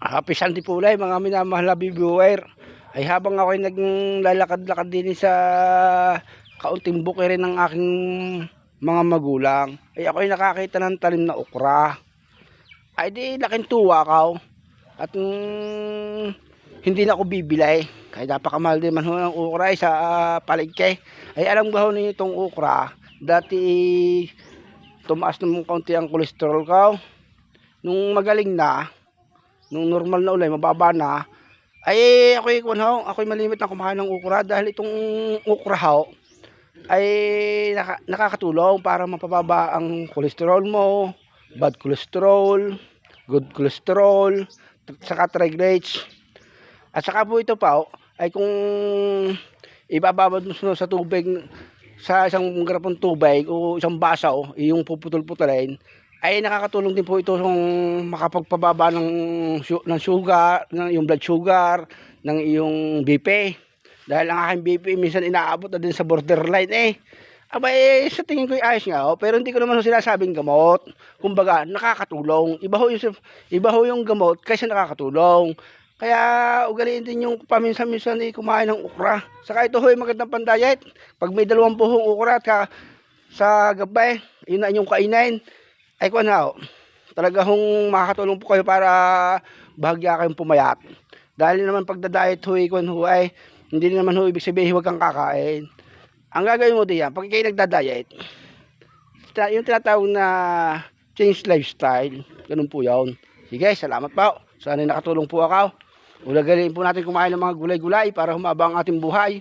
Happy Sunday po ulit mga minamahal na viewer. Ay habang ako'y naglalakad-lakad din sa kaunting bukirin ng aking mga magulang, ay ako'y nakakita ng talim na okra. Ay di laking tuwa ako. At hindi na ako bibili. Kaya napakamahal din man ho ng okra sa palengke. Ay alam ba ho ninyo itong okra? Dati tumaas naman kaunti ang kolesterol ko. Nung magaling na, nung normal na ulay, mababa na, ay ako'y malimit na kumain ng okra dahil itong okra ho ay nakakatulong para mapababa ang kolesterol mo, bad cholesterol, good cholesterol, saka triglycerides. At saka po ito pa ay kung ibababad mo sa tubig, sa isang garapong tubig o isang baso, yung puputol-putulin, ay nakakatulong din po ito kung makapagpababa ng sugar, yung blood sugar, ng iyong BP. Dahil ang aking BP minsan inaabot na din sa borderline Abay, sa tingin ko ayos nga pero hindi ko naman sinasabing gamot. Kumbaga, nakakatulong. Iba ho yung gamot kaysa nakakatulong. Kaya ugaliin din yung paminsan-minsan kumain ng okra. Saka ito ho yung magandang pan-diet. Pag may 20 okra at sa gabay, yun na inyong kainin. Ay talaga hong makakatulong po kayo para bahagya kayong pumayat. Dahil naman pagda-diet ho ay hindi naman ho ibig sabihin huwag kang kakain. Ang gagawin mo diyan, pag kayo nagda-diet, yung tinatawag na change lifestyle, ganun po yun. Sige, salamat po. Sana nakatulong po ako. Ulagaling po natin kumain ng mga gulay-gulay para humaba ang ating buhay.